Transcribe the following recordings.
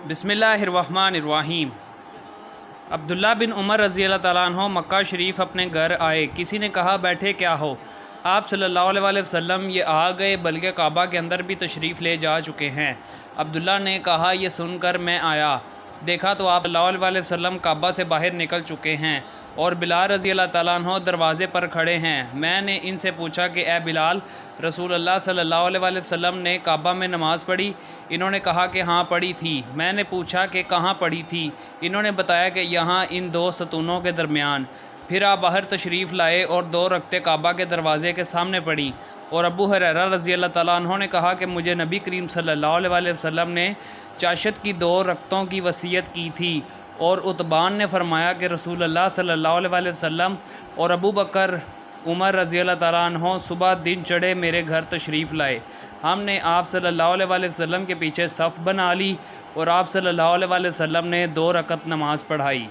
بسم اللہ الرحمن الرحیم۔ عبداللہ بن عمر رضی اللہ تعالیٰ عنہ مکہ شریف اپنے گھر آئے۔ کسی نے کہا بیٹھے کیا ہو؟ آپ صلی اللہ علیہ وسلم یہ آ گئے بلکہ کعبہ کے اندر بھی تشریف لے جا چکے ہیں۔ عبداللہ نے کہا یہ سن کر میں آیا، دیکھا تو آپ صلی اللہ علیہ وسلم کعبہ سے باہر نکل چکے ہیں اور بلال رضی اللہ تعالیٰ عنہ دروازے پر کھڑے ہیں۔ میں نے ان سے پوچھا کہ اے بلال، رسول اللہ صلی اللہ علیہ وسلم نے کعبہ میں نماز پڑھی؟ انہوں نے کہا کہ ہاں پڑھی تھی۔ میں نے پوچھا کہ کہاں پڑھی تھی؟ انہوں نے بتایا کہ یہاں ان دو ستونوں کے درمیان۔ پھر آپ باہر تشریف لائے اور 2 رکعتیں کعبہ کے دروازے کے سامنے پڑھی۔ اور ابو ہریرہ رضی اللہ تعالیٰ عنہ نے کہا کہ مجھے نبی کریم صلی اللہ علیہ وسلم نے چاشت کی 2 رکعتوں کی وصیت کی تھی، اور عتبان نے فرمایا کہ رسول اللہ صلی اللہ علیہ وسلم اور ابو بکر عمر رضی اللہ تعالیٰ عنہ صبح دن چڑھے میرے گھر تشریف لائے۔ ہم نے آپ صلی اللہ علیہ وسلم کے پیچھے صف بنا لی اور آپ صلی اللہ علیہ وسلم نے 2 رکعت نماز پڑھائی۔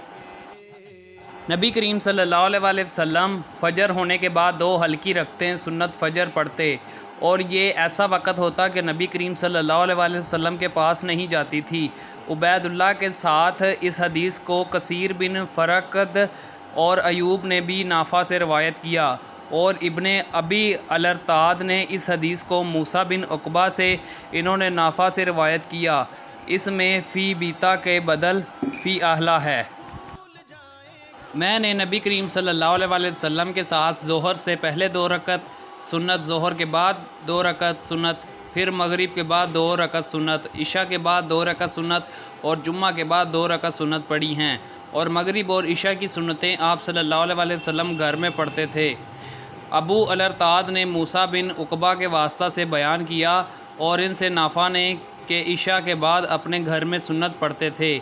نبی کریم صلی اللہ علیہ وسلم فجر ہونے کے بعد 2 ہلکی رکعتیں سنت فجر پڑھتے، اور یہ ایسا وقت ہوتا کہ نبی کریم صلی اللہ علیہ وسلم کے پاس نہیں جاتی تھی۔ عبید اللہ کے ساتھ اس حدیث کو کثیر بن فرقد اور ایوب نے بھی نافع سے روایت کیا، اور ابن ابی الارتاد نے اس حدیث کو موسیٰ بن عقبہ سے انہوں نے نافع سے روایت کیا۔ اس میں فی بیتا کے بدل فی اہلا ہے۔ میں نے نبی کریم صلی اللہ علیہ وسلم کے ساتھ ظہر سے پہلے 2 رکعت سنت، ظہر کے بعد 2 رکعت سنت، پھر مغرب کے بعد 2 رکعت سنت، عشاء کے بعد 2 رکعت سنت اور جمعہ کے بعد 2 رکعت سنت پڑھی ہیں، اور مغرب اور عشاء کی سنتیں آپ صلی اللہ علیہ وسلم گھر میں پڑھتے تھے۔ ابو الارتاد نے موسیٰ بن عقبہ کے واسطہ سے بیان کیا، اور ان سے نافع نے کہ عشاء کے بعد اپنے گھر میں سنت پڑھتے تھے۔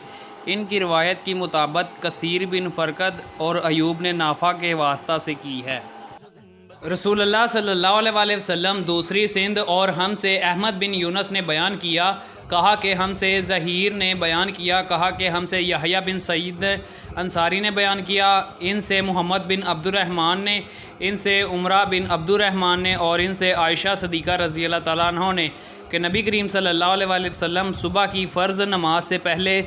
ان کی روایت کی مطابق کثیر بن فرقد اور ایوب نے نافع کے واسطہ سے کی ہے۔ رسول اللہ صلی اللہ علیہ وسلم دوسری سند اور ہم سے احمد بن یونس نے بیان کیا، کہا کہ ہم سے ظہیر نے بیان کیا، کہا کہ ہم سے یحییٰ بن سعید انصاری نے بیان کیا، ان سے محمد بن عبد الرحمن نے، ان سے عمرہ بن عبد الرحمن نے، اور ان سے عائشہ صدیقہ رضی اللہ تعالیٰ عنہ نے کہ نبی کریم صلی اللہ علیہ وسلم صبح کی فرض نماز سے پہلے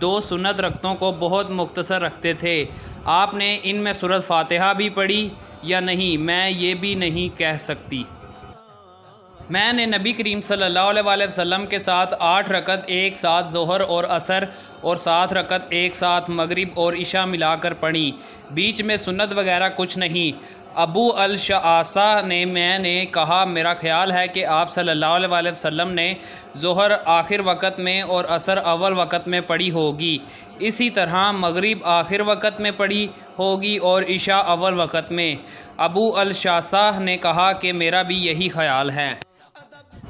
2 سنت رکعتوں کو بہت مختصر رکھتے تھے۔ آپ نے ان میں سورۃ فاتحہ بھی پڑھی یا نہیں، میں یہ بھی نہیں کہہ سکتی۔ میں نے نبی کریم صلی اللہ علیہ وسلم کے ساتھ 8 رکعت ایک ساتھ ظہر اور عصر، اور 7 رکعت ایک ساتھ مغرب اور عشاء ملا کر پڑھی، بیچ میں سنت وغیرہ کچھ نہیں۔ ابو الشعثہ نے میں نے کہا میرا خیال ہے کہ آپ صلی اللہ علیہ وسلم نے ظہر آخر وقت میں اور عصر اول وقت میں پڑھی ہوگی، اسی طرح مغرب آخر وقت میں پڑھی ہوگی اور عشاء اول وقت میں۔ ابو الشعثہ نے کہا کہ میرا بھی یہی خیال ہے۔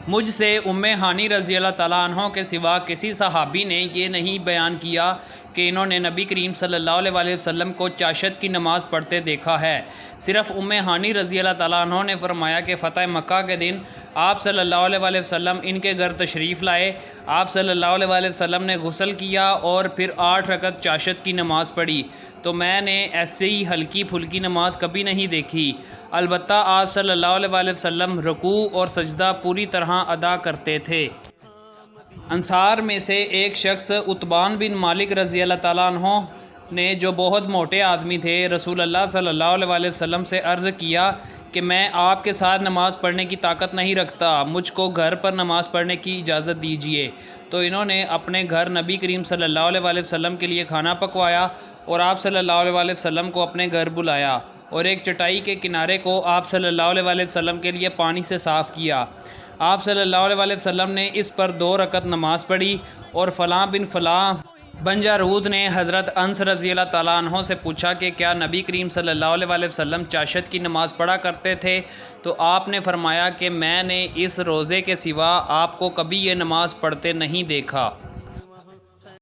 مجھ سے ام ہانی رضی اللہ تعالیٰ عنہ کے سوا کسی صحابی نے یہ نہیں بیان کیا کہ انہوں نے نبی کریم صلی اللہ علیہ وسلم کو چاشت کی نماز پڑھتے دیکھا ہے۔ صرف ام ہانی رضی اللہ تعالیٰ عنہ نے فرمایا کہ فتح مکہ کے دن آپ صلی اللہ علیہ وسلم ان کے گھر تشریف لائے، آپ صلی اللہ علیہ وسلم نے غسل کیا اور پھر 8 رکعت چاشت کی نماز پڑھی، تو میں نے ایسی ہلکی پھلکی نماز کبھی نہیں دیکھی۔ البتہ آپ صلی اللہ علیہ وسلم رکوع اور سجدہ پوری طرح ادا کرتے تھے۔ انصار میں سے ایک شخص عتبان بن مالک رضی اللہ تعالیٰ عنہ نے، جو بہت موٹے آدمی تھے، رسول اللہ صلی اللہ علیہ وسلم سے عرض کیا کہ میں آپ کے ساتھ نماز پڑھنے کی طاقت نہیں رکھتا، مجھ کو گھر پر نماز پڑھنے کی اجازت دیجیے۔ تو انہوں نے اپنے گھر نبی کریم صلی اللہ علیہ وسلم کے لیے کھانا پکوایا اور آپ صلی اللہ علیہ وسلم کو اپنے گھر بلایا، اور ایک چٹائی کے کنارے کو آپ صلی اللہ علیہ وسلم کے لیے پانی سے صاف کیا۔ آپ صلی اللہ علیہ وسلم نے اس پر 2 رکعت نماز پڑھی، اور فلاں بن فلاں بن جارود نے حضرت انس رضی اللہ تعالیٰ عنہ سے پوچھا کہ کیا نبی کریم صلی اللہ علیہ وسلم چاشت کی نماز پڑھا کرتے تھے؟ تو آپ نے فرمایا کہ میں نے اس روزے کے سوا آپ کو کبھی یہ نماز پڑھتے نہیں دیکھا۔